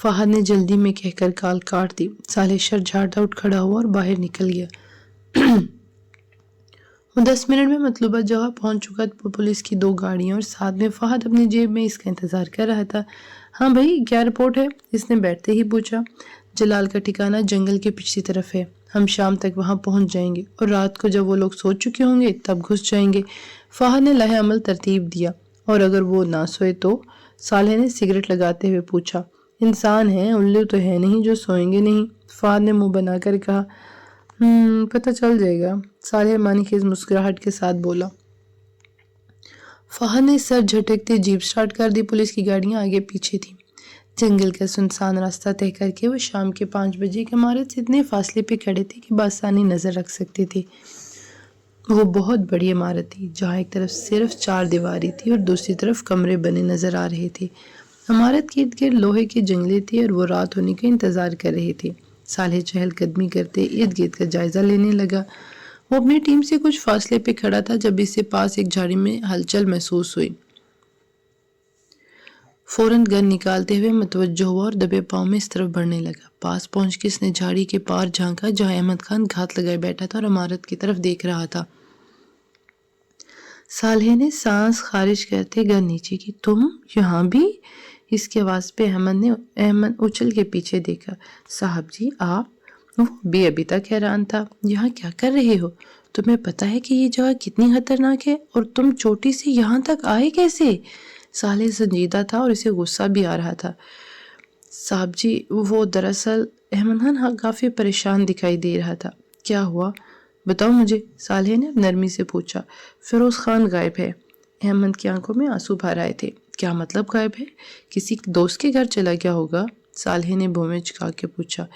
فہد نے جلدی میں کہہ کر کال کاٹ دی۔ صالح شر جھاڑتا اٹھ کھڑا ہوا اور باہر نکل گیا۔ وہ 10 منٹ میں مطلوبہ جگہ پہنچ چکا تھا۔ پولیس کی 2 گاڑیاں اور ساتھ میں فہد اپنی جیب میں اس کا انتظار کر رہا تھا۔ ہاں بھائی، کیا رپورٹ ہے؟ اس نے بیٹھتے ہی پوچھا۔ جلال کا ٹھکانہ جنگل کے پچھلی طرف ہے، ہم شام تک وہاں پہنچ جائیں گے اور رات کو جب وہ لوگ سو چکے ہوں گے تب گھس جائیں گے۔ فہد نے لائحہ عمل ترتیب دیا۔ اور اگر وہ نہ سوئے تو؟ صالح نے سگریٹ لگاتے ہوئے پوچھا۔ انسان ہیں، الو تو ہے نہیں جو سوئیں گے نہیں، فہد نے منہ بنا کر کہا۔ پتہ چل جائے گا، صالح معنی خیز مسکراہٹ کے ساتھ بولا۔ فہد نے سر جھٹکتے جیپ سٹارٹ کر دی۔ پولیس کی گاڑیاں آگے پیچھے تھیں۔ جنگل کا سنسان راستہ طے کر کے وہ شام کے 5 بجے کی عمارت سے اتنے فاصلے پہ کھڑے تھے کہ بآسانی نظر رکھ سکتے تھے۔ وہ بہت بڑی عمارت تھی جہاں ایک طرف صرف 4 دیواری تھی اور دوسری طرف کمرے بنے نظر آ رہے تھے۔ عمارت کے ارد گرد لوہے کے جنگلے تھے اور وہ رات ہونے کا انتظار کر رہے تھے۔ صالح چہل قدمی کرتے ارد گرد کا جائزہ لینے لگا۔ وہ اپنی ٹیم سے کچھ فاصلے پہ کھڑا تھا جب اس سے پاس ایک جھاڑی میں ہلچل محسوس ہوئی۔ فوراً گن نکالتے ہوئے متوجہ ہوا اور دبے پاؤں میں اس طرف بڑھنے لگا۔ پاس پہنچ کے اس نے جھاڑی کے پار جھانکا جہاں احمد خان گھات لگائے بیٹھا تھا اور عمارت کی طرف دیکھ رہا تھا۔ صالح نے سانس خارج کرتے گن نیچے کی۔ تم یہاں بھی؟ اس کی آواز پہ احمد اچھل کے پیچھے دیکھا۔ صاحب جی آپ؟ وہ بھی ابھی تک حیران تھا۔ یہاں کیا کر رہے ہو؟ تمہیں پتہ ہے کہ یہ جگہ کتنی خطرناک ہے اور تم چوٹی سے یہاں تک آئے کیسے؟ صالح سنجیدہ تھا اور اسے غصہ بھی آ رہا تھا۔ صاحب جی وہ دراصل احمد خان کافی پریشان دکھائی دے رہا تھا۔ کیا ہوا؟ بتاؤ مجھے، صالح نے نرمی سے پوچھا۔ فیروز خان غائب ہے۔ احمد کی آنکھوں میں آنسو بھر آئے تھے۔ کیا مطلب غائب ہے؟ کسی دوست کے گھر چلا گیا ہوگا؟ صالح نے بھویں چکا کے پوچھا۔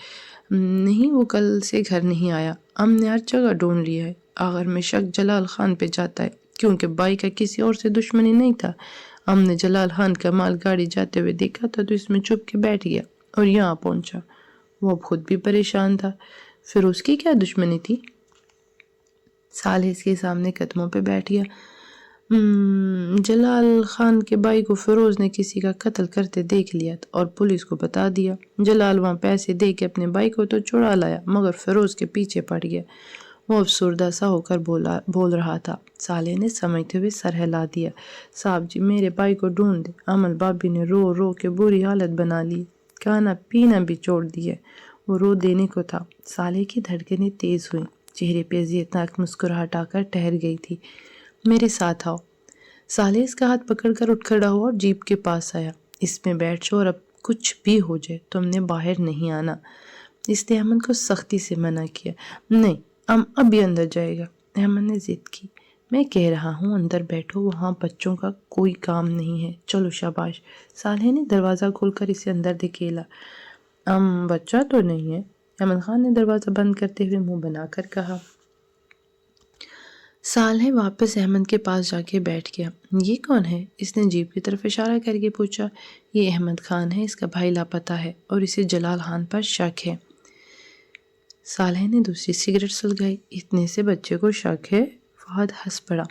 نہیں، وہ کل سے گھر نہیں آیا۔ ہم نے ہر جگہ ڈھونڈ لیا ہے۔ آخر میں شک جلال خان پہ جاتا ہے کیونکہ بائی کا کسی اور سے دشمنی نہیں تھا۔ ہم نے جلال خان کا مال گاڑی جاتے ہوئے دیکھا تھا تو اس میں چھپ کے بیٹھ گیا اور یہاں پہنچا۔ وہ اب خود بھی پریشان تھا۔ فیروز کی کیا دشمنی تھی؟ صالح اس کے سامنے قدموں پہ بیٹھ گیا۔ جلال خان کے بھائی کو فیروز نے کسی کا قتل کرتے دیکھ لیا اور پولیس کو بتا دیا۔ جلال وہاں پیسے دے کے اپنے بھائی کو تو چھڑا لایا مگر فیروز کے پیچھے پڑ گیا۔ وہ افسردہ سا ہو کر بول رہا تھا۔ صالح نے سمجھتے ہوئے سر ہلا دیا۔ صاحب جی میرے بھائی کو ڈھونڈ دے۔ عمل بابی نے رو رو کے بری حالت بنا لی، کھانا پینا بھی چھوڑ دیا۔ وہ رو دینے کو تھا۔ صالح کی دھڑکنیں تیز ہوئیں، چہرے پہ اذیتناک مسکراہٹ آ کر ٹھہر گئی تھی۔ میرے ساتھ آؤ۔ صالح اس کا ہاتھ پکڑ کر اٹھ کھڑا ہوا اور جیپ کے پاس آیا۔ اس میں بیٹھ جاؤ اور اب کچھ بھی ہو جائے تم نے باہر نہیں آنا۔ اس نے احمد کو سختی سے منع کیا۔ نہیں، ابھی اندر جائے گا۔ احمد نے ضد کی۔ میں کہہ رہا ہوں اندر بیٹھو، وہاں بچوں کا کوئی کام نہیں ہے۔ چلو شاباش۔ صالح نے دروازہ کھول کر اسے اندر دھکیلا۔ بچہ تو نہیں ہے، احمد خان نے دروازہ بند کرتے ہوئے منہ بنا کر کہا۔ صالح واپس احمد کے پاس جا کے بیٹھ گیا۔ یہ کون ہے؟ اس نے جیپ کی طرف اشارہ کر کے پوچھا۔ یہ احمد خان ہے، اس کا بھائی لاپتہ ہے اور اسے جلال خان پر شک ہے۔ صالح نے دوسری سگریٹ سلگائی۔ اتنے سے بچے کو شک ہے؟ فہد ہنس پڑا۔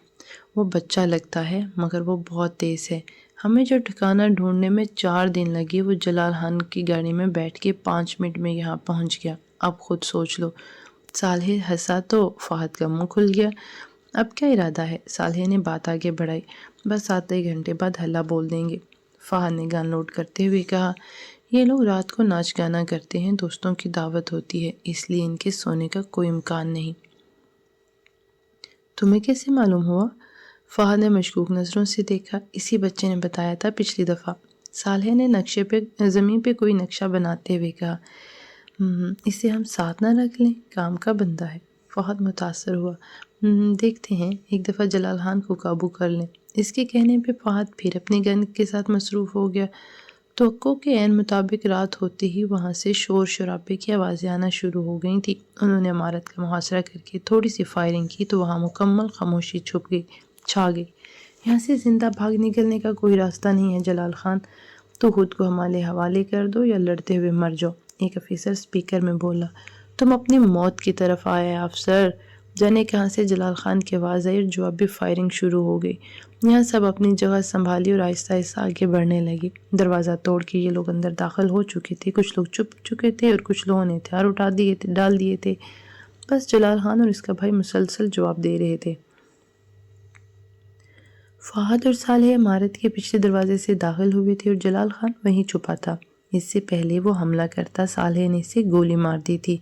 وہ بچہ لگتا ہے مگر وہ بہت تیز ہے۔ ہمیں جو ٹھکانہ ڈھونڈنے میں 4 دن لگے وہ جلال خان کی گاڑی میں بیٹھ کے 5 منٹ میں یہاں پہنچ گیا۔ اب خود سوچ لو۔ صالح ہنسا تو فہد کا منہ کھل گیا۔ اب کیا ارادہ ہے؟ صالح نے بات آگے بڑھائی۔ بس آدھے گھنٹے بعد ہلا بول دیں گے، فہد نے گن لوڈ کرتے ہوئے کہا۔ یہ لوگ رات کو ناچ گانا کرتے ہیں، دوستوں کی دعوت ہوتی ہے، اس لیے ان کے سونے کا کوئی امکان نہیں۔ تمہیں کیسے معلوم ہوا؟ فہد نے مشکوک نظروں سے دیکھا۔ اسی بچے نے بتایا تھا پچھلی دفعہ۔ صالح نے زمین پہ کوئی نقشہ بناتے ہوئے کہا۔ اسے ہم ساتھ نہ رکھ لیں؟ کام کا بندہ ہے۔ فہد متاثر ہوا۔ دیکھتے ہیں، ایک دفعہ جلال خان کو قابو کر لیں۔ اس کے کہنے پہ فہد پھر اپنی گن کے ساتھ مصروف ہو گیا۔ توقع کے عین مطابق رات ہوتے ہی وہاں سے شور شرابے کی آوازیں آنا شروع ہو گئی تھی۔ انہوں نے عمارت کا محاصرہ کر کے تھوڑی سی فائرنگ کی تو وہاں مکمل خاموشی چھا گئی۔ یہاں سے زندہ بھاگ نکلنے کا کوئی راستہ نہیں ہے جلال خان، تو خود کو ہمارے حوالے کر دو یا لڑتے ہوئے مر جاؤ۔ ایک افیسر سپیکر میں بولا۔ تم اپنی موت کی طرف آئے افسر، جانے کہاں سے جلال خان کی آواز آئی اور جوابی فائرنگ شروع ہو گئی۔ یہاں سب اپنی جگہ سنبھالی اور آہستہ آہستہ آگے بڑھنے لگی۔ دروازہ توڑ کے یہ لوگ اندر داخل ہو چکے تھے۔ کچھ لوگ چھپ چکے تھے اور کچھ لوگوں نے ہتھیار ڈال دیے تھے۔ بس جلال خان اور اس کا بھائی مسلسل جواب دے رہے تھے۔ فہد اور صالح عمارت کے پچھلے دروازے سے داخل ہوئے تھے اور جلال خان وہیں چھپا تھا۔ اس سے پہلے وہ حملہ کرتا صالح نے اسے گولی مار دی تھی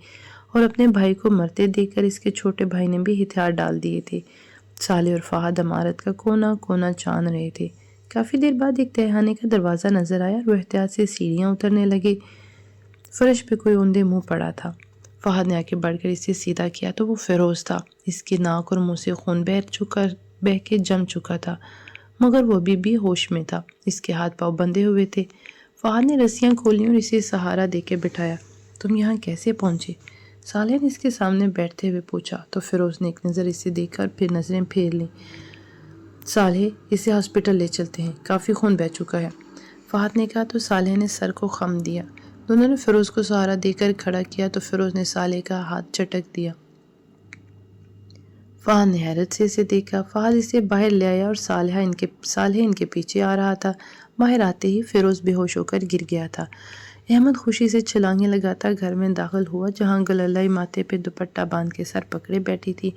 اور اپنے بھائی کو مرتے دیکھ کر اس کے چھوٹے بھائی نے بھی ہتھیار ڈال دیے تھے۔ صالح اور فہد عمارت کا کونا کونا چاند رہے تھے۔ کافی دیر بعد ایک تہخانے کا دروازہ نظر آیا اور وہ احتیاط سے سیڑھیاں اترنے لگے۔ فرش پہ کوئی اوندے منہ پڑا تھا۔ فہد نے آگے بڑھ کر اسے سیدھا کیا تو وہ فیروز تھا۔ اس کے ناک اور منہ سے خون بہہ کے جم چکا تھا، مگر وہ ابھی بھی ہوش میں تھا۔ اس کے ہاتھ پاؤں بندھے ہوئے تھے۔ فہد نے رسیاں کھولی اور اسے سہارا دے کے بٹھایا۔ تم یہاں کیسے پہنچے؟ صالح نے اس کے سامنے بیٹھتے ہوئے پوچھا تو فیروز نے ایک نظر اسے دیکھ کر پھر نظریں پھیر لیں۔ صالح، اسے ہاسپٹل لے چلتے ہیں، کافی خون بہہ چکا ہے، فہد نے کہا تو صالح نے سر کو خم دیا۔ دونوں نے فیروز کو سہارا دے کر کھڑا کیا تو فیروز نے صالح کا ہاتھ چٹک دیا۔ فہد نے حیرت سے اسے دیکھا۔ فہد اسے باہر لے آیا اور صالح ان کے پیچھے آ رہا تھا۔ باہر آتے ہی فیروز بے ہوش ہو کر گر گیا تھا۔ احمد خوشی سے چھلانگیں لگاتا گھر میں داخل ہوا، جہاں گلالئی ماتھے پہ دوپٹہ باندھ کے سر پکڑے بیٹھی تھی۔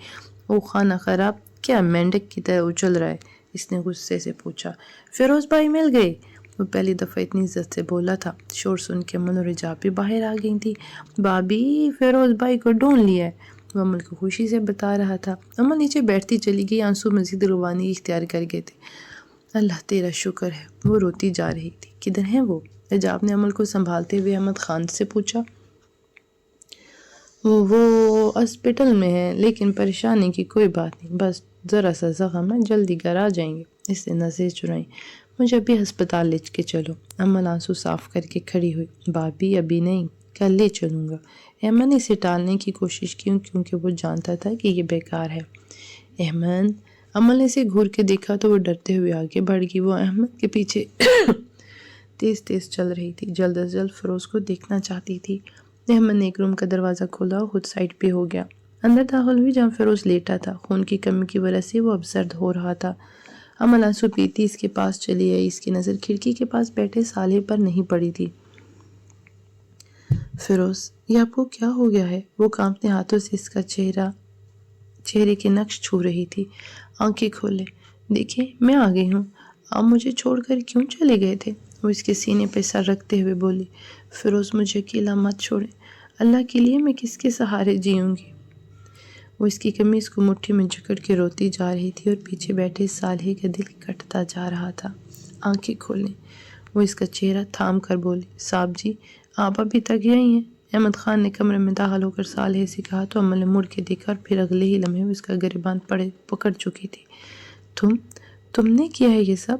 وہ خانہ خراب کیا مینڈک کی طرح اچھل رہا ہے؟ اس نے غصے سے پوچھا۔ فیروز بھائی مل گئے؟ وہ پہلی دفعہ اتنی عزت سے بولا تھا۔ شور سن کے امن اور حجاب بھی باہر آ گئی تھی۔ بابی، فیروز بھائی کو ڈھونڈ لیا ہے، وہ امن کو خوشی سے بتا رہا تھا۔ امن نیچے بیٹھتی چلی گئی، آنسو مزید روانی اختیار کر گئے تھے۔ اللہ تیرا شکر ہے، وہ روتی جا رہی تھی۔ کدھر ہیں وہ؟ حجاب نے امن کو سنبھالتے ہوئے احمد خان سے پوچھا۔ وہ ہاسپٹل میں ہے، لیکن پریشانی کی کوئی بات نہیں، بس ذرا سا زخم ہے، جلدی گھر آ جائیں گے۔ اس نے نظریں چرائیں۔ مجھے ابھی ہسپتال لے کے چلو۔ امن آنسو صاف کر کے کھڑی ہوئی۔ بابی ابھی نہیں، کل لے چلوں گا۔ احمد نے اسے ٹالنے کی کوشش کی کیونکہ وہ جانتا تھا کہ یہ بیکار ہے۔ احمد، امن نے اسے گھور کے دیکھا تو وہ ڈرتے ہوئے آگے بڑھ گئی۔ وہ احمد کے پیچھے تیز تیز چل رہی تھی، جلد از جلد فیروز کو دیکھنا چاہتی تھی۔ احمد نے ایک روم کا دروازہ کھولا اور خود سائڈ پہ ہو گیا۔ اندر داخل ہوئی جہاں فیروز لیٹا تھا۔ خون کی کمی کی وجہ سے وہ اب زرد ہو رہا تھا۔ امن آنسو پیتی اس کے پاس چلی آئی۔ اس کی نظر کھڑکی کے پاس بیٹھے صالح پر نہیں پڑی تھی۔ فیروز، یہ آپ کو کیا ہو گیا ہے؟ وہ کانپتے ہاتھوں سے اس کا چہرے کے نقش چھو رہی تھی۔ آنکھیں کھولے۔ دیکھیں، میں آ گئی ہوں۔ آپ مجھے چھوڑ کر کیوں چلے گئے تھے؟ وہ اس کے سینے پہ سر رکھتے ہوئے بولی۔ فیروز، مجھے اکیلا مت چھوڑیں، اللہ کے لیے میں کس کے سہارے جیوں گی؟ وہ اس کی قمیض کو مٹھی میں جکڑ کے روتی جا رہی تھی اور پیچھے بیٹھے صالح کا دل کٹتا جا رہا تھا۔ آنکھیں کھولیں۔ وہ اس کا چہرہ تھام کر بولی۔ صاحب جی، آپ ابھی تک یہی ہیں؟ احمد خان نے کمرے میں داخل ہو کر صالح سے کہا تو عمل نے مڑ کے دیکھا اور پھر اگلے ہی لمحے وہ اس کا گریبان پکڑ چکی تھی۔ تم نے کیا ہے یہ سب؟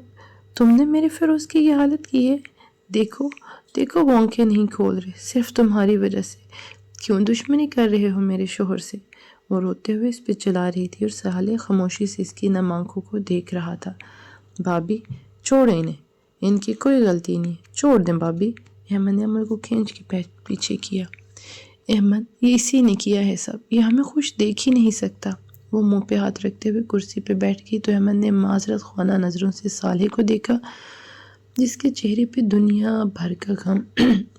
تم نے میرے فیروز کی یہ حالت کی ہے؟ دیکھو وہ آنکھیں نہیں کھول رہے، صرف تمہاری وجہ سے۔ کیوں دشمنی کر رہے ہو میرے شوہر سے؟ وہ روتے ہوئے اس پہ چلا رہی تھی اور صالح خاموشی سے اس کی نم آنکھوں کو دیکھ رہا تھا۔ بابی، چھوڑیں انہیں، ان کی کوئی غلطی نہیں، چھوڑ دیں بابی۔ احمد نے عمل کو کھینچ کے پیچھے کیا۔ احمد، یہ اسی نے کیا ہے سب، یہ ہمیں خوش دیکھ ہی نہیں سکتا۔ وہ منہ پہ ہاتھ رکھتے ہوئے کرسی پہ بیٹھ گئی تو احمد نے معذرت خانہ نظروں سے صالح کو دیکھا، جس کے چہرے پہ دنیا بھر کا غم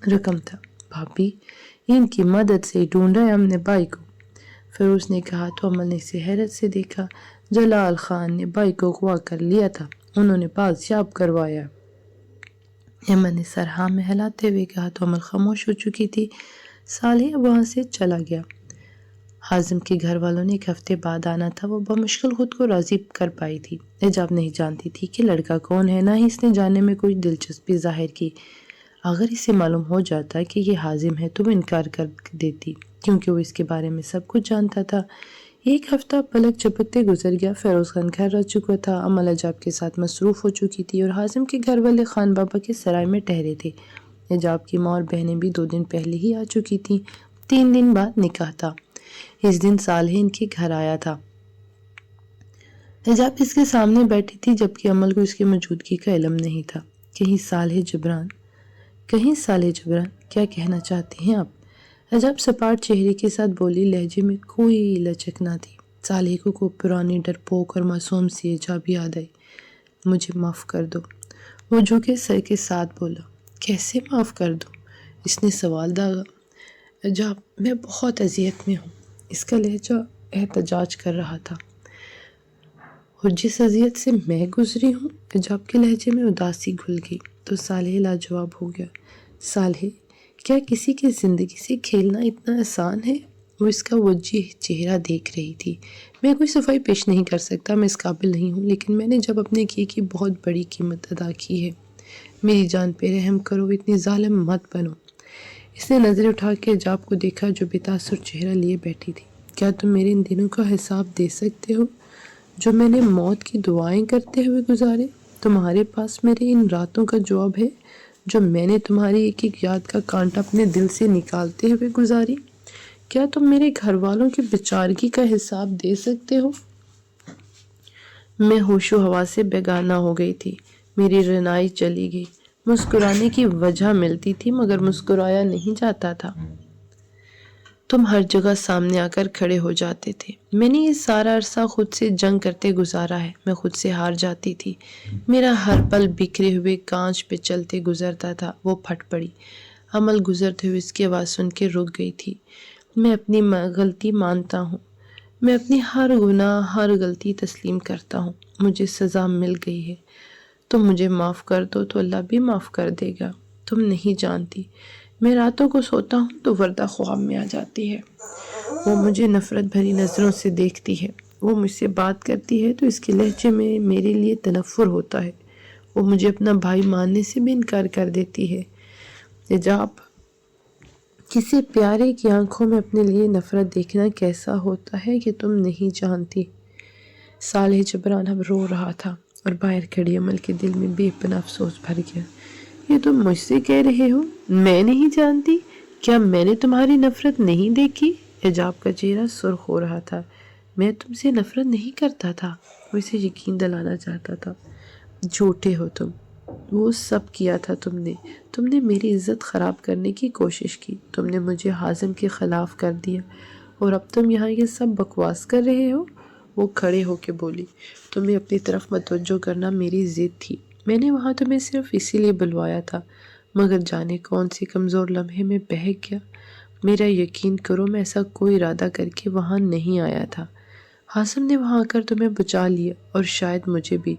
رقم تھا۔ بھابی، ان کی مدد سے ڈھونڈا ہے ہم نے بھائی کو، فیروز نے کہا تو عمل نے اسے حیرت سے دیکھا۔ جلال خان نے بھائی کو اغوا کر لیا تھا، انہوں نے بازیاب کروایا۔ احمد نے سر ہاں میں ہلاتے ہوئے کہا تو عمل خاموش ہو چکی تھی۔ صالح وہاں سے چلا گیا۔ حازم کے گھر والوں نے ایک ہفتے بعد آنا تھا۔ وہ بمشکل خود کو راضی کر پائی تھی۔ حجاب نہیں جانتی تھی کہ لڑکا کون ہے، نہ ہی اس نے جاننے میں کوئی دلچسپی ظاہر کی۔ اگر اسے معلوم ہو جاتا کہ یہ حازم ہے تو وہ انکار کر دیتی، کیونکہ وہ اس کے بارے میں سب کچھ جانتا تھا۔ ایک ہفتہ پلک جھپکتے گزر گیا۔ فیروز خان گھر رہ چکا تھا، عمل حجاب کے ساتھ مصروف ہو چکی تھی اور حازم کے گھر والے خان بابا کے سرائے میں ٹھہرے تھے۔ حجاب کی ماں اور بہنیں بھی 2 دن پہلے ہی آ چکی تھیں۔ 3 دن بعد نکاح تھا۔ اس دن صالح ان کے گھر آیا تھا۔ حجاب اس کے سامنے بیٹھی تھی جبکہ عمل کو اس کی موجودگی کا علم نہیں تھا۔ کہیں صالح جبران، کیا کہنا چاہتے ہیں آپ؟ حجاب سپاٹ چہرے کے ساتھ بولی، لہجے میں کوئی لچک نہ تھی۔ صالح کو پرانی ڈرپوک اور معصوم سی ایجاب یاد آئی۔ مجھے معاف کر دو، وہ جھکے سر کے ساتھ بولا۔ کیسے معاف کر دوں؟ اس نے سوال داغا۔ ایجاب، میں بہت اذیت میں ہوں۔ اس کا لہجہ احتجاج کر رہا تھا۔ اور جس اذیت سے میں گزری ہوں، ایجاب کے لہجے میں اداسی گھل گئی تو صالح لاجواب ہو گیا۔ صالح، کیا کسی کی زندگی سے کھیلنا اتنا آسان ہے؟ وہ اس کا وجہ چہرہ دیکھ رہی تھی۔ میں کوئی صفائی پیش نہیں کر سکتا، میں اس قابل نہیں ہوں، لیکن میں نے جب اپنے کیے کی بہت بڑی قیمت ادا کی ہے۔ میری جان پہ رحم کرو، اتنی ظالم مت بنو۔ اس نے نظر اٹھا کے ایجاب کو دیکھا جو بے تاثر چہرہ لیے بیٹھی تھی۔ کیا تم میرے ان دنوں کا حساب دے سکتے ہو جو میں نے موت کی دعائیں کرتے ہوئے گزارے؟ تمہارے پاس میرے ان راتوں کا جواب ہے جو میں نے تمہاری ایک ایک یاد کا کانٹا اپنے دل سے نکالتے ہوئے گزاری؟ کیا تم میرے گھر والوں کی بیچارگی کا حساب دے سکتے ہو؟ میں ہوش و حواس سے بیگانہ ہو گئی تھی۔ میری رنائی چلی گئی۔ مسکرانے کی وجہ ملتی تھی مگر مسکرایا نہیں جاتا تھا۔ تم ہر جگہ سامنے آ کر کھڑے ہو جاتے تھے۔ میں نے یہ سارا عرصہ خود سے جنگ کرتے گزارا ہے۔ میں خود سے ہار جاتی تھی۔ میرا ہر پل بکھرے ہوئے کانچ پہ چلتے گزرتا تھا۔ وہ پھٹ پڑی۔ عمل گزرتے ہوئے اس کی آواز سن کے رک گئی تھی۔ میں اپنی غلطی مانتا ہوں۔ میں اپنی ہر گناہ، ہر غلطی تسلیم کرتا ہوں۔ مجھے سزا مل گئی ہے۔ تم مجھے معاف کر دو تو اللہ بھی معاف کر دے گا۔ تم نہیں جانتی، میں راتوں کو سوتا ہوں تو وردہ خواب میں آ جاتی ہے۔ وہ مجھے نفرت بھری نظروں سے دیکھتی ہے۔ وہ مجھ سے بات کرتی ہے تو اس کے لہجے میں میرے لیے تنفر ہوتا ہے۔ وہ مجھے اپنا بھائی ماننے سے بھی انکار کر دیتی ہے۔ ایجاب، کسی پیارے کی آنکھوں میں اپنے لیے نفرت دیکھنا کیسا ہوتا ہے کہ تم نہیں جانتی۔ صالح جبران اب رو رہا تھا اور باہر کھڑی عمل کے دل میں بے پناہ افسوس بھر گیا۔ یہ تم مجھ سے کہہ رہے ہو؟ میں نہیں جانتی؟ کیا میں نے تمہاری نفرت نہیں دیکھی؟ ایجاب کا چہرہ سرخ ہو رہا تھا۔ میں تم سے نفرت نہیں کرتا تھا۔ وہ اسے یقین دلانا چاہتا تھا۔ جھوٹے ہو تم۔ وہ سب کیا تھا تم نے میری عزت خراب کرنے کی کوشش کی۔ تم نے مجھے حازم کے خلاف کر دیا اور اب تم یہاں یہ سب بکواس کر رہے ہو؟ وہ کھڑے ہو کے بولی۔ تمہیں اپنی طرف متوجہ کرنا میری ضد تھی۔ میں نے وہاں تمہیں صرف اسی لیے بلوایا تھا، مگر جانے کون سی کمزور لمحے میں بہک گیا۔ میرا یقین کرو، میں ایسا کوئی ارادہ کر کے وہاں نہیں آیا تھا۔ حازم نے وہاں آ کر تمہیں بچا لیا اور شاید مجھے بھی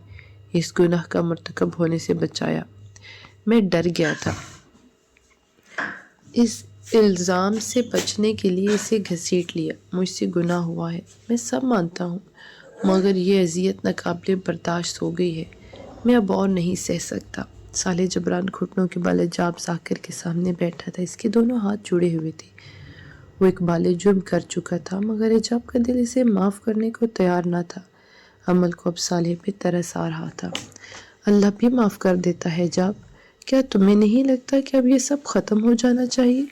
اس گناہ کا مرتکب ہونے سے بچایا۔ میں ڈر گیا تھا۔ اس الزام سے بچنے کے لیے اسے گھسیٹ لیا۔ مجھ سے گناہ ہوا ہے، میں سب مانتا ہوں، مگر یہ اذیت ناقابل برداشت ہو گئی ہے۔ میں اب اور نہیں سہ سکتا۔ صالح جبران گھٹنوں کے بل ایجاب ذاکر کے سامنے بیٹھا تھا۔ اس کے دونوں ہاتھ جڑے ہوئے تھے۔ وہ ایک بال جرم کر چکا تھا مگر ایجاب کا دل اسے معاف کرنے کو تیار نہ تھا۔ عمل کو اب صالح پہ ترس آ رہا تھا۔ اللہ بھی معاف کر دیتا ہے ایجاب۔ کیا تمہیں نہیں لگتا کہ اب یہ سب ختم ہو جانا چاہیے؟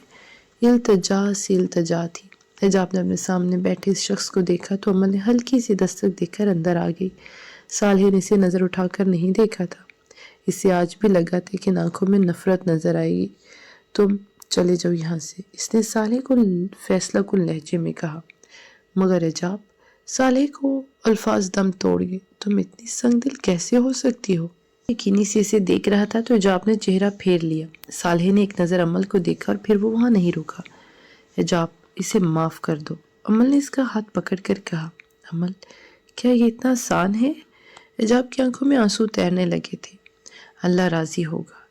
التجا سی التجا تھی۔ ایجاب نے اپنے سامنے بیٹھے اس شخص کو دیکھا تو عمل نے ہلکی سی دستک دے کر اندر آ گئی۔ صالح نے اسے نظر اٹھا کر نہیں دیکھا تھا۔ اسے آج بھی لگا تھا کہ آنکھوں میں نفرت نظر آئے گی۔ تم چلے جاؤ یہاں سے، اس نے صالح کو فیصلہ کن لہجے میں کہا۔ مگر ایجاب، صالح کو الفاظ دم توڑ گئے۔ تم اتنی سنگ دل کیسے ہو سکتی ہو؟ یقینی سے اسے دیکھ رہا تھا تو ایجاب نے چہرہ پھیر لیا۔ صالح نے ایک نظر عمل کو دیکھا اور پھر وہ وہاں نہیں رکا۔ ایجاب، اسے معاف کر دو، عمل نے اس کا ہاتھ پکڑ کر کہا۔ عمل، کیا یہ اتنا آسان ہے؟ ایجاب کی آنکھوں میں آنسو تیرنے لگے تھے۔ اللہ راضی ہوگا۔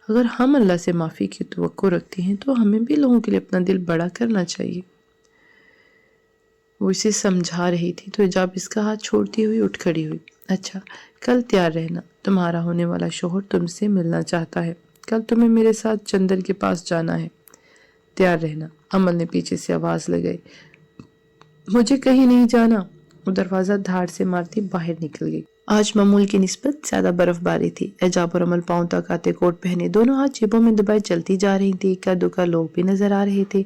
اگر ہم اللہ سے معافی کی توقع رکھتے ہیں تو ہمیں بھی لوگوں کے لیے اپنا دل بڑا کرنا چاہیے۔ وہ اسے سمجھا رہی تھی تو ایجاب اس کا ہاتھ چھوڑتی ہوئی اٹھ کھڑی ہوئی۔ اچھا، کل تیار رہنا، تمہارا ہونے والا شوہر تم سے ملنا چاہتا ہے۔ کل تمہیں میرے ساتھ چندر کے پاس جانا ہے، تیار رہنا۔ عمل نے پیچھے سے آواز لگائی۔ مجھے کہیں نہیں جانا۔ وہ دروازہ دھاڑ سے مارتی باہر نکل گئی۔ آج معمول کی نسبت زیادہ برف باری تھی۔ ایجاب اور عمل پاؤں تک آتے کوٹ پہنے دونوں ہاتھ جیبوں میں دبائے چلتی جا رہی تھی۔ اکا دکا لوگ بھی نظر آ رہے تھے۔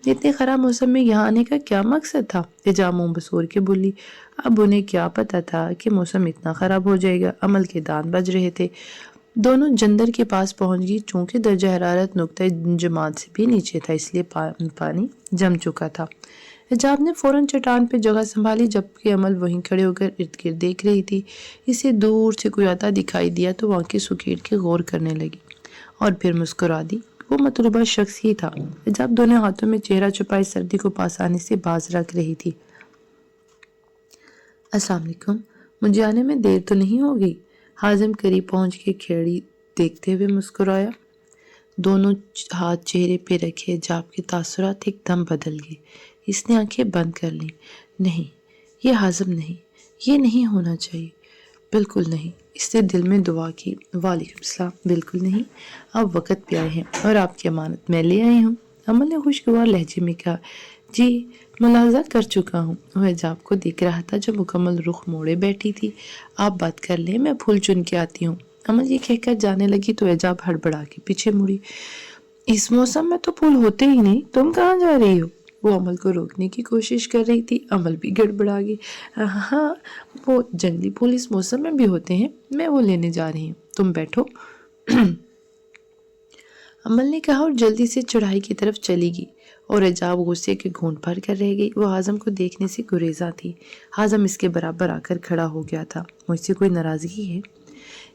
اتنے خراب موسم میں یہاں آنے کا کیا مقصد تھا؟ ایجاب منہ بسور کے بولی۔ اب انہیں کیا پتا تھا کہ موسم اتنا خراب ہو جائے گا۔ عمل کے دانت بج رہے تھے۔ دونوں جندر کے پاس پہنچ گئی۔ چونکہ درجہ حرارت نقطہ جماعت سے بھی نیچے تھا اس لیے پانی جم چکا تھا۔ حجاب نے فوراً چٹان پہ جگہ سنبھالی جبکہ عمل وہیں کھڑے ہو کر ارد گرد دیکھ رہی تھی۔ اسے دور سے کوئی آتا دکھائی دیا تو وہ آنکھیں سکیڑ کے غور کرنے لگی اور پھر مسکرا دی۔ وہ مطلوبہ شخص ہی تھا۔ حجاب دونوں ہاتھوں میں چہرہ چھپائے سردی کو پاس آنے سے باز رکھ رہی تھی۔ السلام علیکم، مجھے آنے میں دیر تو نہیں ہوگی؟ حازم قریب پہنچ کے کھیڑی دیکھتے ہوئے مسکرایا۔ دونوں ہاتھ چہرے پہ رکھے حجاب کے تاثرات ایک دم بدل گئے۔ اس نے آنکھیں بند کر لیں۔ نہیں، یہ حازم نہیں، یہ نہیں ہونا چاہیے، بالکل نہیں۔ اس نے دل میں دعا کی۔ وعلیکم السلام، بالکل نہیں، آپ وقت پہ آئے ہیں اور آپ کی امانت میں لے آئی ہوں۔ عمل نے خوشگوار لہجے میں کہا۔ جی، ملاحظہ کر چکا ہوں۔ وہ حجاب کو دیکھ رہا تھا جو مکمل رخ موڑے بیٹھی تھی۔ آپ بات کر لیں، میں پھول چن کے آتی ہوں۔ عمل یہ کہہ کر جانے لگی تو حجاب ہڑبڑا کے پیچھے مڑی۔ اس موسم میں تو پھول ہوتے ہی نہیں، تم کہاں جا رہی ہو؟ وہ عمل کو روکنے کی کوشش کر رہی تھی۔ عمل بھی گڑبڑا گئی۔ ہاں، وہ جنگلی پھول اس موسم میں بھی ہوتے ہیں، میں وہ لینے جا رہی ہوں، تم بیٹھو۔ عمل نے کہا اور جلدی سے چڑھائی کی طرف چلی گئی اور حجاب غصے کے گھونٹ بھر کر رہ گئی۔ وہ حازم کو دیکھنے سے گریزاں تھی۔ حازم اس کے برابر آ کر کھڑا ہو گیا تھا۔ مجھ سے کوئی ناراضگی ہے؟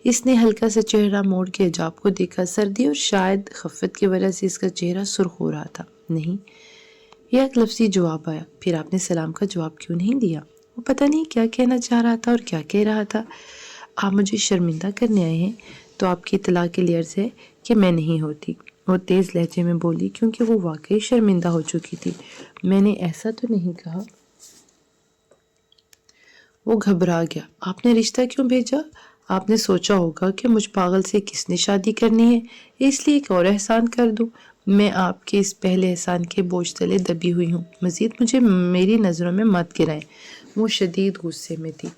اس نے ہلکا سا چہرہ موڑ کے حجاب کو دیکھا۔ سردی اور شاید خفت کی وجہ سے اس کا چہرہ سرخ ہو رہا تھا۔ نہیں، یہ ایک لفظی جواب آیا۔ پھر آپ نے سلام کا جواب کیوں نہیں دیا؟ وہ پتہ نہیں کیا کہنا چاہ رہا تھا اور کیا کہہ رہا تھا۔ آپ مجھے شرمندہ کرنے آئے ہیں تو آپ کی اطلاع کے لیے عرض ہے کہ میں نہیں ہوتی۔ وہ تیز لہجے میں بولی کیونکہ وہ واقعی شرمندہ ہو چکی تھی۔ میں نے ایسا تو نہیں کہا۔ وہ گھبرا گیا۔ آپ نے رشتہ کیوں بھیجا؟ آپ نے سوچا ہوگا کہ مجھ پاگل سے کس نے شادی کرنی ہے، اس لیے ایک اور احسان کر دوں۔ میں آپ کے اس پہلے احسان کے بوجھ تلے دبی ہوئی ہوں، مزید مجھے میری نظروں میں مت گرائیں۔ وہ شدید غصے میں تھی۔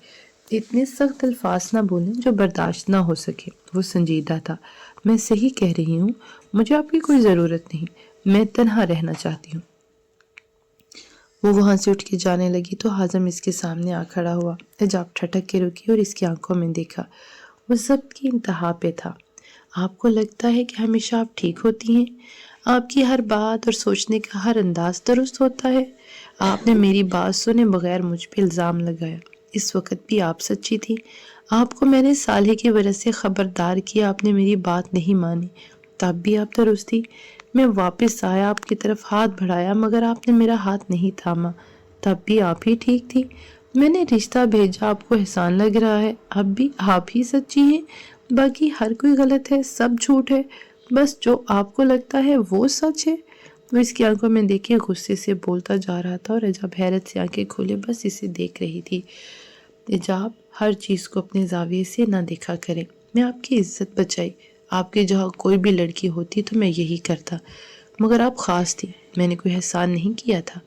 اتنے سخت الفاظ نہ بولیں جو برداشت نہ ہو سکے۔ وہ سنجیدہ تھا۔ میں صحیح کہہ رہی ہوں، مجھے آپ کی کوئی ضرورت نہیں، میں تنہا رہنا چاہتی ہوں۔ وہ وہاں سے اٹھ کے جانے لگی تو حازم اس کے سامنے آ کھڑا ہوا۔ حجاب ٹھٹک کے رکی اور اس کی آنکھوں میں دیکھا۔ وہ ضبط کی انتہا پہ تھا۔ آپ کو لگتا ہے کہ ہمیشہ آپ ٹھیک ہوتی ہیں؟ آپ کی ہر بات اور سوچنے کا ہر انداز درست ہوتا ہے؟ آپ نے میری بات سنے بغیر مجھ پہ الزام لگایا۔ اس وقت بھی آپ سچی تھی۔ آپ کو میں نے صالح کی وجہ سے خبردار کیا، آپ نے میری بات نہیں مانی، تب بھی آپ درست تھی۔ میں واپس آیا، آپ کی طرف ہاتھ بڑھایا مگر آپ نے میرا ہاتھ نہیں تھاما، تب بھی آپ ہی ٹھیک تھی۔ میں نے رشتہ بھیجا، آپ کو احسان لگ رہا ہے، اب بھی آپ ہی سچی ہیں، باقی ہر کوئی غلط ہے، سب جھوٹ ہے، بس جو آپ کو لگتا ہے وہ سچ ہے۔ وہ اس کی آنکھوں میں دیکھے غصے سے بولتا جا رہا تھا اور حجاب حیرت سے آنکھیں کھولے بس اسے دیکھ رہی تھی۔ حجاب، ہر چیز کو اپنے زاویے سے نہ دیکھا کرے۔ میں آپ کی عزت بچائی، آپ کی جگہ کوئی بھی لڑکی ہوتی تو میں یہی کرتا، مگر آپ خاص تھی، میں نے کوئی احسان نہیں کیا تھا۔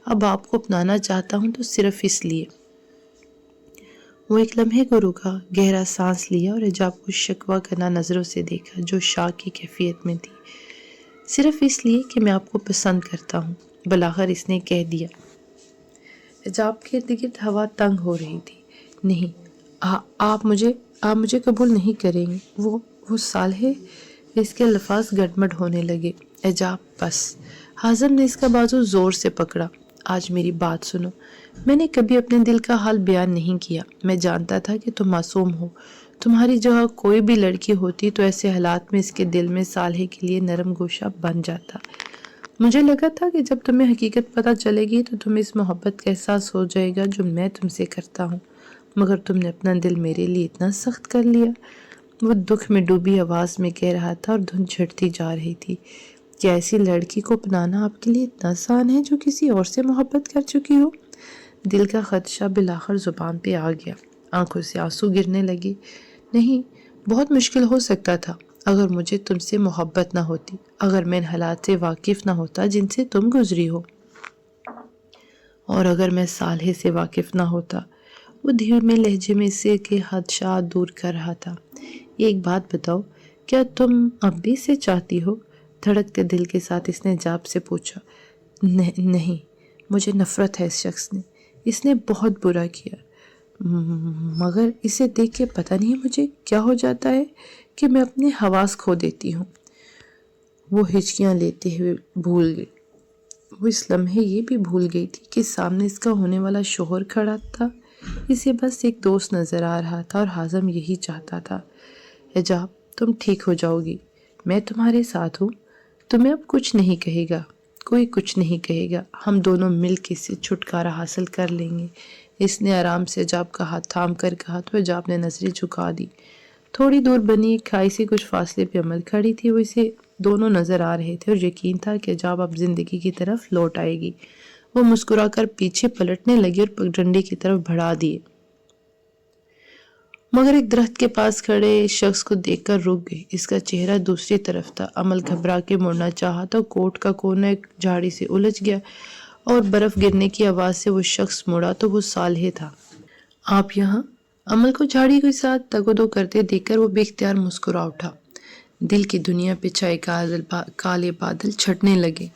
اب آپ کو اپنانا چاہتا ہوں تو صرف اس لیے۔ وہ ایک لمحے کو رکا، گہرا سانس لیا اور حجاب کو شکوہ کرنا نظروں سے دیکھا جو شاک کی کیفیت میں تھی۔ صرف اس لیے کہ میں آپ کو پسند کرتا ہوں، بلاخر اس نے کہہ دیا۔ حجاب کے ارد گرد ہوا تنگ ہو رہی تھی۔ نہیں، آپ مجھے قبول نہیں کریں گے۔ وہ صالح، اس کے الفاظ گڑبڑ ہونے لگے۔ حجاب، بس۔ حازم نے اس کا بازو زور سے پکڑا۔ آج میری بات سنو، میں نے کبھی اپنے دل کا حال بیان نہیں کیا۔ میں جانتا تھا کہ تم معصوم ہو، تمہاری جگہ کوئی بھی لڑکی ہوتی تو ایسے حالات میں اس کے دل میں صالح کے لیے نرم گوشہ بن جاتا۔ مجھے لگا تھا کہ جب تمہیں حقیقت پتہ چلے گی تو تمہیں اس محبت کا احساس ہو جائے گا جو میں تم سے کرتا ہوں، مگر تم نے اپنا دل میرے لیے اتنا سخت کر لیا۔ وہ دکھ میں ڈوبی آواز میں کہہ رہا تھا اور دھن چھٹتی جا رہی تھی۔ کیا ایسی لڑکی کو اپنانا آپ کے لیے اتنا آسان ہے جو کسی اور سے محبت کر چکی ہو؟ دل کا خدشہ بالآخر زبان پہ آ گیا، آنکھوں سے آنسو گرنے لگے۔ نہیں، بہت مشکل ہو سکتا تھا اگر مجھے تم سے محبت نہ ہوتی، اگر میں ان حالات سے واقف نہ ہوتا جن سے تم گزری ہو، اور اگر میں صالح سے واقف نہ ہوتا۔ وہ دھیمے لہجے میں سے کے خدشات دور کر رہا تھا۔ ایک بات بتاؤ، کیا تم اب بھی اسے چاہتی ہو؟ دھڑکتے دل کے ساتھ اس نے حجاب سے پوچھا۔ نہیں، مجھے نفرت ہے اس شخص نے، اس نے بہت برا کیا، مگر اسے دیکھ کے پتہ نہیں مجھے کیا ہو جاتا ہے کہ میں اپنے حواس کھو دیتی ہوں۔ وہ ہچکیاں لیتے ہوئے بھول گئی۔ وہ اس لمحے یہ بھی بھول گئی تھی کہ سامنے اس کا ہونے والا شوہر کھڑا تھا۔ اسے بس ایک دوست نظر آ رہا تھا اور حازم یہی چاہتا تھا۔ حجاب تم ٹھیک ہو جاؤ گی، میں تمہارے ساتھ ہوں، تمہیں اب کچھ نہیں کہے گا، کوئی کچھ نہیں کہے گا، ہم دونوں مل کے اس سے چھٹکارا حاصل کر لیں گے۔ اس نے آرام سے حجاب کا ہاتھ تھام کر کہا تو حجاب نے نظریں جھکا دی۔ تھوڑی دور بنی ایک کھائی سے کچھ فاصلے پہ عمل کھڑی تھی، وہ اسے دونوں نظر آ رہے تھے اور یقین تھا کہ حجاب اب زندگی کی طرف لوٹ آئے گی۔ وہ مسکرا کر پیچھے پلٹنے لگی اور پگڈنڈی کی طرف بڑھا دیے، مگر ایک درخت کے پاس کھڑے شخص کو دیکھ کر رک گئی۔ اس کا چہرہ دوسری طرف تھا۔ عمل گھبرا کے مڑنا چاہا تو کوٹ کا کونا ایک جھاڑی سے الجھ گیا اور برف گرنے کی آواز سے وہ شخص مڑا تو وہ صالح تھا۔ آپ یہاں؟ عمل کو جھاڑی کے ساتھ تگودو کرتے دیکھ کر وہ بے اختیار مسکرا اٹھا۔ دل کی دنیا پہ چھائے کالے بادل چھٹنے لگے،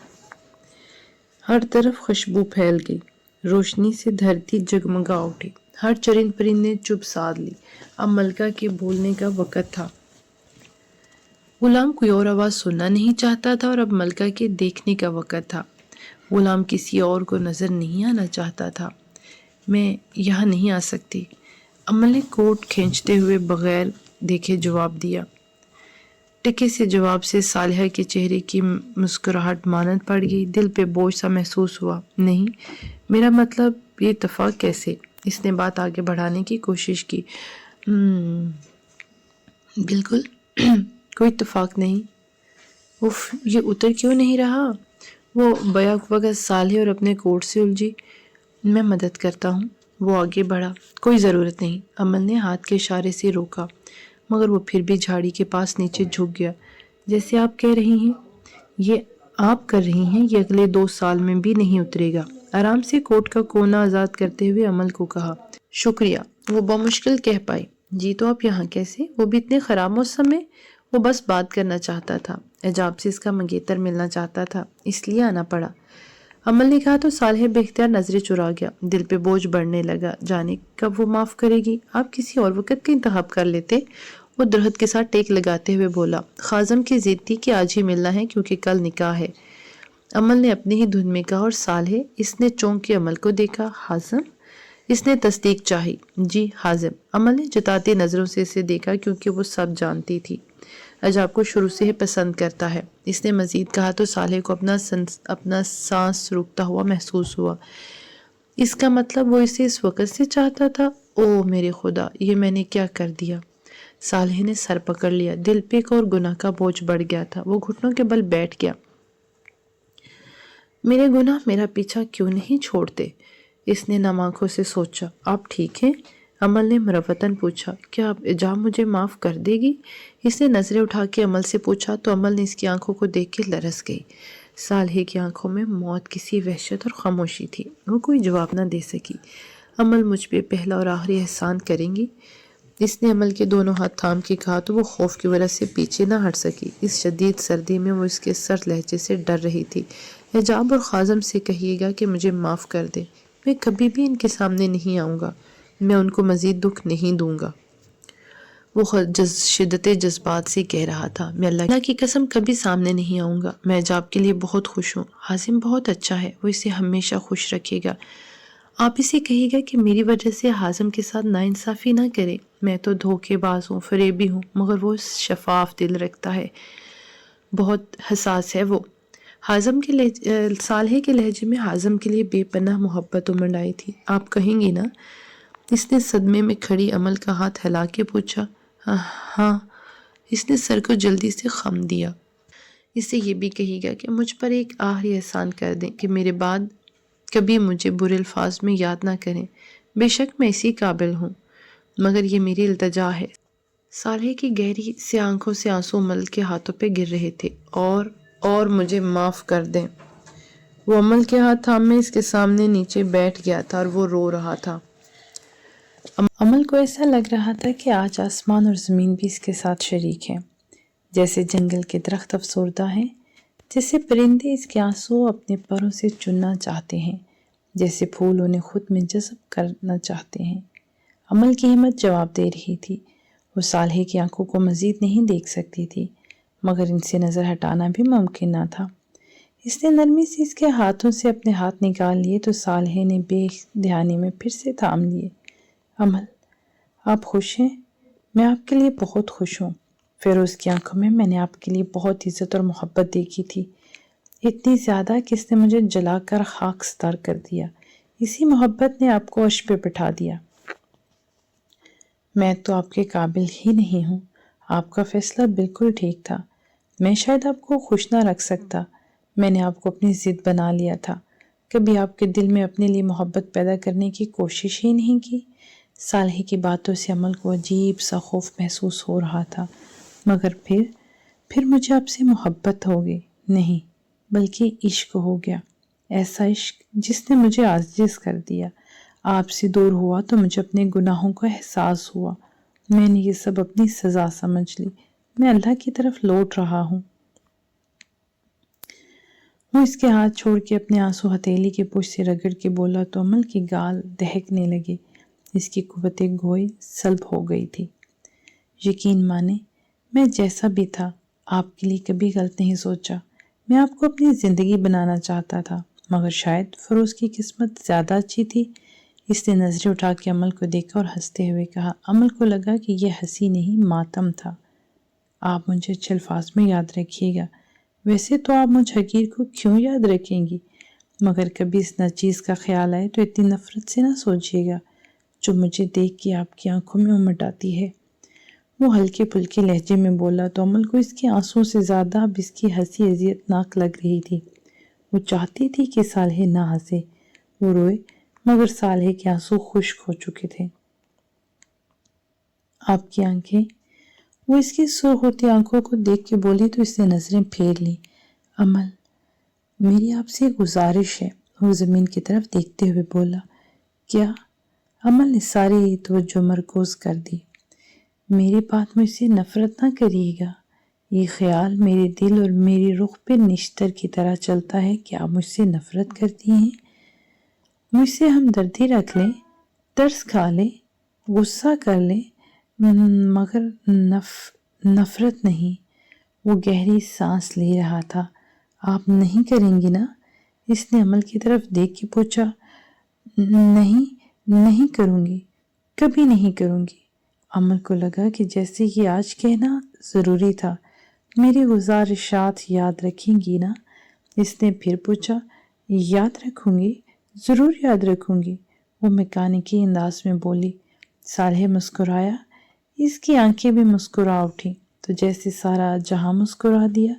ہر طرف خوشبو پھیل گئی، روشنی سے دھرتی جگمگا اٹھی، ہر چرند پرند نے چپ سادھ لی۔ اب ملکہ کے بولنے کا وقت تھا۔ غلام کوئی اور آواز سننا نہیں چاہتا تھا اور اب ملکہ کے دیکھنے کا وقت تھا۔ غلام کسی اور کو نظر نہیں آنا چاہتا تھا۔ میں یہاں نہیں آ سکتی، عمل نے کوٹ کھینچتے ہوئے بغیر دیکھے جواب دیا۔ ٹکے سے جواب سے صالحہ کے چہرے کی مسکراہٹ مانند پڑ گئی، دل پہ بوجھ سا محسوس ہوا۔ نہیں، میرا مطلب یہ اتفاق کیسے؟ اس نے بات آگے بڑھانے کی کوشش کی۔ بالکل کوئی اتفاق نہیں۔ اف، یہ اتر کیوں نہیں رہا؟ وہ بیک وقت صالح اور اپنے کوٹ سے الجھی۔ میں مدد کرتا ہوں۔ وہ آگے بڑھا۔ کوئی ضرورت نہیں، عمل نے ہاتھ کے اشارے سے روکا، مگر وہ پھر بھی جھاڑی کے پاس نیچے جھک گیا۔ جیسے آپ کہہ رہی ہیں، یہ آپ کر رہی ہیں، یہ اگلے 2 سال میں بھی نہیں اترے گا۔ آرام سے کوٹ کا کونا آزاد کرتے ہوئے عمل کو کہا۔ شکریہ، وہ بمشکل کہہ پائی۔ جی تو آپ یہاں کیسے؟ وہ بھی اتنے خراب موسم میں؟ وہ بس بات کرنا چاہتا تھا، حجاب سے اس کا منگیتر ملنا چاہتا تھا، اس لیے آنا پڑا، عمل نے کہا تو صالح بے اختیار نظریں چرا گیا۔ دل پہ بوجھ بڑھنے لگا، جانے کب وہ معاف کرے گی؟ آپ کسی اور وقت کا انتخاب کر لیتے، وہ درخت کے ساتھ ٹیک لگاتے ہوئے بولا۔ خازم کی ضد تھی کہ آج ہی ملنا ہے کیونکہ کل نکاح ہے، عمل نے اپنی ہی دھن میں کہا، اور صالح اس نے چونک کے عمل کو دیکھا۔ حازم؟ اس نے تصدیق چاہی۔ جی حازم، عمل نے جتاتی نظروں سے اسے دیکھا کیونکہ وہ سب جانتی تھی حجاب کو شروع سے ہی پسند کرتا ہے۔ اس نے مزید کہا تو صالح کو اپنا سانس رکتا ہوا محسوس ہوا۔ اس کا مطلب وہ اسے اس وقت سے چاہتا تھا؟ او میرے خدا، یہ میں نے کیا کر دیا؟ صالح نے سر پکڑ لیا، دل پہ ایک اور گناہ کا بوجھ بڑھ گیا تھا۔ وہ گھٹنوں کے بل بیٹھ گیا۔ میرے گناہ میرا پیچھا کیوں نہیں چھوڑتے؟ اس نے نم آنکھوں سے سوچا۔ آپ ٹھیک ہیں؟ عمل نے مروتاً پوچھا۔ کیا اب حجاب مجھے معاف کر دے گی؟ اس نے نظریں اٹھا کے عمل سے پوچھا تو عمل نے اس کی آنکھوں کو دیکھ کے لرز گئی۔ صالح کی آنکھوں میں موت کی وحشت اور خاموشی تھی۔ وہ کوئی جواب نہ دے سکی۔ عمل مجھ پہ پہلا اور آخری احسان کریں گی؟ اس نے عمل کے دونوں ہاتھ تھام کے کہا تو وہ خوف کی وجہ سے پیچھے نہ ہٹ سکی۔ اس شدید سردی میں وہ اس کے سرد لہجے سے ڈر رہی تھی۔ حجاب اور خازم سے کہیے گا کہ مجھے معاف کر دے، میں کبھی بھی ان کے سامنے نہیں آؤں گا، میں ان کو مزید دکھ نہیں دوں گا۔ وہ شدت جذبات سے کہہ رہا تھا، میں اللہ کی قسم کبھی سامنے نہیں آؤں گا۔ میں حجاب کے لیے بہت خوش ہوں، حازم بہت اچھا ہے، وہ اسے ہمیشہ خوش رکھے گا۔ آپ اسے کہیے گا کہ میری وجہ سے حازم کے ساتھ ناانصافی نہ کرے، میں تو دھوکے باز ہوں، فریبی ہوں، مگر وہ شفاف دل رکھتا ہے، بہت حساس ہے وہ۔ صالح کے لہجے میں حازم کے لیے بے پناہ محبت امنڈ آئی تھی۔ آپ کہیں گی نا؟ اس نے صدمے میں کھڑی عمل کا ہاتھ ہلا کے پوچھا۔ ہاں، اس نے سر کو جلدی سے خم دیا۔ اسے یہ بھی کہیے گا کہ مجھ پر ایک آخری احسان کر دیں کہ میرے بعد کبھی مجھے برے الفاظ میں یاد نہ کریں۔ بے شک میں اسی قابل ہوں، مگر یہ میری التجا ہے۔ صالح کی گہری سی آنکھوں سے آنسو عمل کے ہاتھوں پہ گر رہے تھے۔ اور مجھے معاف کر دیں۔ وہ عمل کے ہاتھ تھامے اس کے سامنے نیچے بیٹھ گیا تھا اور وہ رو رہا تھا۔ عمل کو ایسا لگ رہا تھا کہ آج آسمان اور زمین بھی اس کے ساتھ شریک ہیں، جیسے جنگل کے درخت افسردہ ہیں، جیسے پرندے اس کے آنسو اپنے پروں سے چننا چاہتے ہیں، جیسے پھول انہیں خود میں جذب کرنا چاہتے ہیں۔ عمل کی ہمت جواب دے رہی تھی۔ وہ صالح کی آنکھوں کو مزید نہیں دیکھ سکتی تھی، مگر ان سے نظر ہٹانا بھی ممکن نہ تھا۔ اس نے نرمی سے اس کے ہاتھوں سے اپنے ہاتھ نکال لیے تو صالحہ نے بے دھیانی میں پھر سے تھام لیے۔ امل، آپ خوش ہیں؟ میں آپ کے لیے بہت خوش ہوں۔ فیروز کی آنکھوں میں نے آپ کے لیے بہت عزت اور محبت دیکھی تھی، اتنی زیادہ کہ اس نے مجھے جلا کر خاکستار کر دیا۔ اسی محبت نے آپ کو عرش پہ بٹھا دیا۔ میں تو آپ کے قابل ہی نہیں ہوں۔ آپ کا فیصلہ بالکل ٹھیک تھا۔ میں شاید آپ کو خوش نہ رکھ سکتا۔ میں نے آپ کو اپنی ضد بنا لیا تھا، کبھی آپ کے دل میں اپنے لیے محبت پیدا کرنے کی کوشش ہی نہیں کی۔ صالحہ کی باتوں سے امل کو عجیب سا خوف محسوس ہو رہا تھا، مگر پھر مجھے آپ سے محبت ہو گئی، نہیں بلکہ عشق ہو گیا، ایسا عشق جس نے مجھے عاجز کر دیا۔ آپ سے دور ہوا تو مجھے اپنے گناہوں کا احساس ہوا۔ میں نے یہ سب اپنی سزا سمجھ لی۔ میں اللہ کی طرف لوٹ رہا ہوں۔ وہ اس کے ہاتھ چھوڑ کے اپنے آنسو ہتھیلی کے پشت سے رگڑ کے بولا تو امل کی گال دہکنے لگے، اس کی قوت گوئی سلب ہو گئی تھی۔ یقین مانے، میں جیسا بھی تھا آپ کے لیے کبھی غلط نہیں سوچا۔ میں آپ کو اپنی زندگی بنانا چاہتا تھا، مگر شاید فیروز کی قسمت زیادہ اچھی تھی۔ اس نے نظریں اٹھا کے امل کو دیکھا اور ہنستے ہوئے کہا۔ امل کو لگا کہ یہ ہنسی نہیں، ماتم تھا۔ آپ مجھے اچھے الفاظ میں یاد رکھیے گا۔ ویسے تو آپ مجھ حقیر کو کیوں یاد رکھیں گی، مگر کبھی اس ناچیز کا خیال آئے تو اتنی نفرت سے نہ سوچیے گا جو مجھے دیکھ کے آپ کی آنکھوں میں امٹ آتی ہے۔ وہ ہلکے پھلکے لہجے میں بولا تو امل کو اس کے آنسوں سے زیادہ اب اس کی ہنسی اذیت ناک لگ رہی تھی۔ وہ چاہتی تھی کہ صالحہ نہ ہنسے، وہ روئے، مگر صالحہ کے آنسو خشک ہو چکے تھے۔ آپ کی آنکھیں، وہ اس کی سرخ ہوتی آنکھوں کو دیکھ کے بولی تو اس نے نظریں پھیر لیں۔ امل، میری آپ سے گزارش ہے، وہ زمین کی طرف دیکھتے ہوئے بولا۔ کیا؟ امل نے ساری توجہ مرکوز کر دی۔ میری بات مجھ سے نفرت نہ کریے گا۔ یہ خیال میرے دل اور میری رخ پہ نشتر کی طرح چلتا ہے کہ آپ مجھ سے نفرت کرتی ہیں۔ مجھ سے ہمدردی رکھ لیں، ترس کھا لیں، غصہ کر لیں، مگر نفرت نہیں۔ وہ گہری سانس لے رہا تھا۔ آپ نہیں کریں گی نا؟ اس نے امل کی طرف دیکھ کے پوچھا۔ نہیں کروں گی، کبھی نہیں کروں گی۔ امل کو لگا کہ جیسے یہ آج کہنا ضروری تھا۔ میری گزارشات یاد رکھیں گی نا؟ اس نے پھر پوچھا۔ یاد رکھوں گی، ضرور یاد رکھوں گی، وہ میکانیکی انداز میں بولی۔ صالحہ مسکرایا، اس کی آنکھیں بھی مسکرا اٹھی تو جیسے سارا جہاں مسکرا دیا۔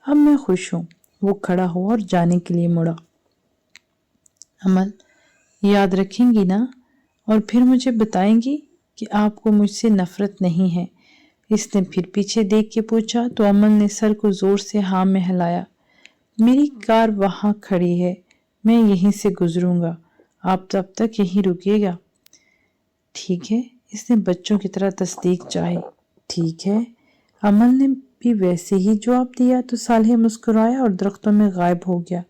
اب میں خوش ہوں۔ وہ کھڑا ہوا اور جانے کے لیے مڑا۔ امل، یاد رکھیں گی نا؟ اور پھر مجھے بتائیں گی کہ آپ کو مجھ سے نفرت نہیں ہے؟ اس نے پھر پیچھے دیکھ کے پوچھا تو امل نے سر کو زور سے ہاں میں ہلایا۔ میری کار وہاں کھڑی ہے، میں یہیں سے گزروں گا، آپ تب تک یہیں رکیے گا۔ ٹھیک ہے، اس نے بچوں کی طرح تصدیق چاہی۔ ٹھیک ہے، امل نے بھی ویسے ہی جواب دیا تو صالحہ مسکرایا اور درختوں میں غائب ہو گیا۔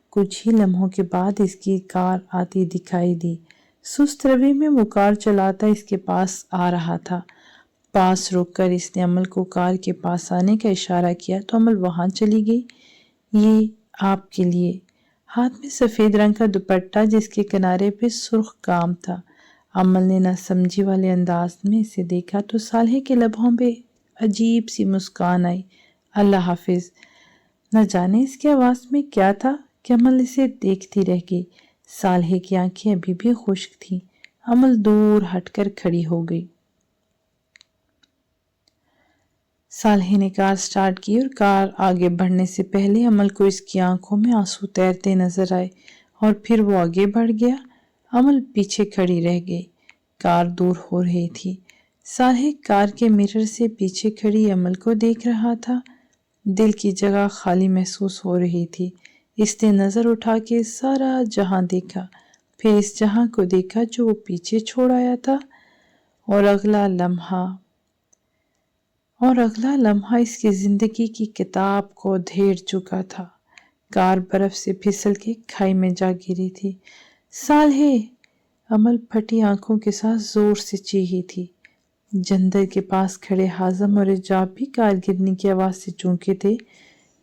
کچھ ہی لمحوں کے بعد اس کی کار آتی دکھائی دی۔ سست روی میں وہ کار چلاتا اس کے پاس آ رہا تھا۔ پاس رک کر اس نے امل کو کار کے پاس آنے کا اشارہ کیا تو امل وہاں چلی گئی۔ یہ آپ کے لیے، ہاتھ میں سفید رنگ کا دوپٹہ جس کے کنارے پہ سرخ کام تھا۔ امل نے نہ سمجھی والے انداز میں اسے دیکھا تو صالحہ کے لبوں پہ عجیب سی مسکان آئی۔ اللہ حافظ۔ نہ جانے اس کی آواز میں کیا تھا کہ امل اسے دیکھتی رہ گئی۔ صالحہ کی آنکھیں ابھی بھی خشک تھیں۔ امل دور ہٹ کر کھڑی ہو گئی۔ صالحہ نے کار سٹارٹ کی اور کار آگے بڑھنے سے پہلے امل کو اس کی آنکھوں میں آنسو تیرتے نظر آئے اور پھر وہ آگے بڑھ گیا۔ امل پیچھے کھڑی رہ گئی۔ کار دور ہو رہی تھی۔ صالحہ کار کے مرر سے پیچھے کھڑی امل کو دیکھ رہا تھا۔ دل کی جگہ خالی محسوس ہو رہی تھی۔ اس نے نظر اٹھا کے سارا جہاں دیکھا، پھر اس جہاں کو دیکھا جو وہ پیچھے چھوڑ آیا تھا، اور اگلا لمحہ اس کی زندگی کی کتاب کو ادھیڑ چکا تھا۔ کار برف سے پھسل کے کھائی میں جا گری تھی۔ صالحہ! امل پھٹی آنکھوں کے ساتھ زور سے چیخی تھی۔ جندر کے پاس کھڑے حازم اور ایجاب بھی کار گرنے کی آواز سے چونکے تھے۔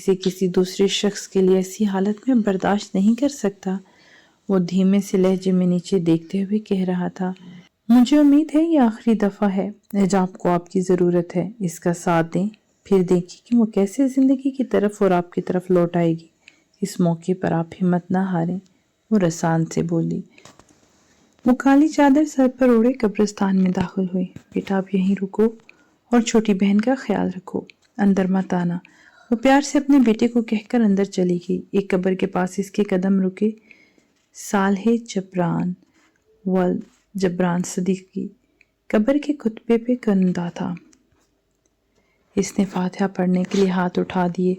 اسے کسی دوسرے شخص کے لیے ایسی حالت میں برداشت نہیں کر سکتا۔ وہ دھیمے سے لہجے میں نیچے دیکھتے ہوئے کہہ رہا تھا، مجھے امید ہے یہ آخری دفعہ ہے۔ حجاب کو آپ کی ضرورت ہے، اس کا ساتھ دیں، پھر دیکھیں کہ وہ کیسے زندگی کی طرف اور آپ کی طرف لوٹ آئے گی۔ اس موقع پر آپ ہمت نہ ہاریں، وہ رسان سے بولی۔ وہ کالی چادر سر پر اوڑے قبرستان میں داخل ہوئی۔ بیٹا آپ یہیں رکو اور چھوٹی بہن کا خیال رکھو، اندر مت آنا، وہ پیار سے اپنے بیٹے کو کہہ کر اندر چلی گئی۔ ایک قبر کے پاس اس کے قدم رکے۔ صالح جبران ولد جبران صدیقی قبر کے خطبے پہ کندہ تھا۔ اس نے فاتحہ پڑھنے کے لیے ہاتھ اٹھا دیے۔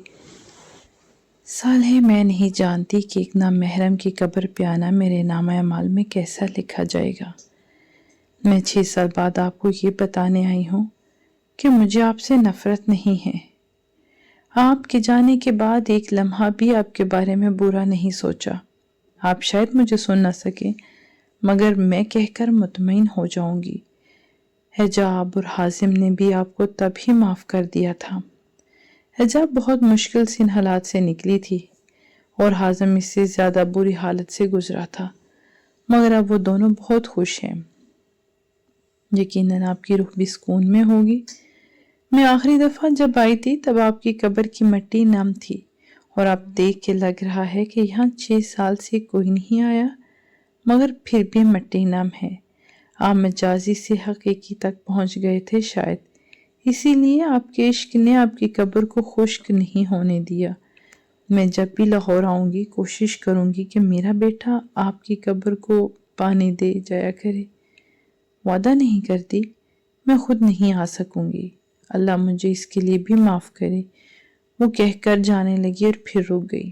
صالح، میں نہیں جانتی کہ ایک نامحرم کی قبر پہ آنا میرے نامہ اعمال میں کیسا لکھا جائے گا۔ میں 6 سال بعد آپ کو یہ بتانے آئی ہوں کہ مجھے آپ سے نفرت نہیں ہے۔ آپ کے جانے کے بعد ایک لمحہ بھی آپ کے بارے میں برا نہیں سوچا۔ آپ شاید مجھے سن نہ سکیں، مگر میں کہہ کر مطمئن ہو جاؤں گی۔ حجاب اور حازم نے بھی آپ کو تب ہی معاف کر دیا تھا۔ حجاب بہت مشکل سے ان حالات سے نکلی تھی اور حازم اس سے زیادہ بری حالت سے گزرا تھا، مگر اب وہ دونوں بہت خوش ہیں۔ یقیناً آپ کی روح بھی سکون میں ہوگی۔ میں آخری دفعہ جب آئی تھی تب آپ کی قبر کی مٹی نم تھی اور اب دیکھ کے لگ رہا ہے کہ یہاں 6 سال سے کوئی نہیں آیا، مگر پھر بھی مٹی نم ہے۔ آپ مجازی سے حقیقی تک پہنچ گئے تھے شاید، اسی لیے آپ کے عشق نے آپ کی قبر کو خشک نہیں ہونے دیا۔ میں جب بھی لاہور آؤں گی کوشش کروں گی کہ میرا بیٹا آپ کی قبر کو پانی دے جایا کرے۔ وعدہ نہیں کرتی میں خود نہیں آ سکوں گی، اللہ مجھے اس کے لیے بھی معاف کرے، وہ کہہ کر جانے لگی اور پھر رک گئی۔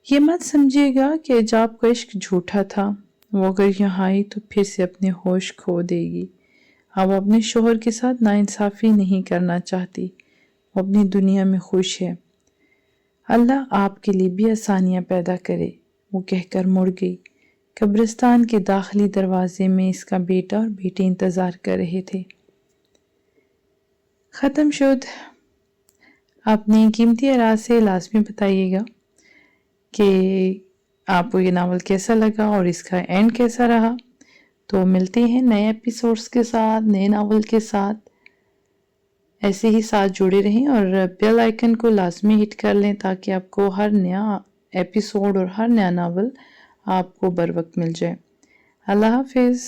یہ مت سمجھے گا کہ حجاب کا عشق جھوٹا تھا، وہ اگر یہاں آئی تو پھر سے اپنے ہوش کھو دے گی۔ اب اپنے شوہر کے ساتھ ناانصافی نہیں کرنا چاہتی، وہ اپنی دنیا میں خوش ہے۔ اللہ آپ کے لیے بھی آسانیاں پیدا کرے، وہ کہہ کر مڑ گئی۔ قبرستان کے داخلی دروازے میں اس کا بیٹا اور بیٹی انتظار کر رہے تھے۔ ختم شد۔ اپنی قیمتی آراء سے لازمی بتائیے گا کہ آپ کو یہ ناول کیسا لگا اور اس کا اینڈ کیسا رہا۔ تو ملتے ہیں نئے ایپیسوڈز کے ساتھ، نئے ناول کے ساتھ۔ ایسے ہی ساتھ جڑے رہیں اور بیل آئیکن کو لازمی ہٹ کر لیں تاکہ آپ کو ہر نیا ایپیسوڈ اور ہر نیا ناول آپ کو بر وقت مل جائے۔ اللہ حافظ۔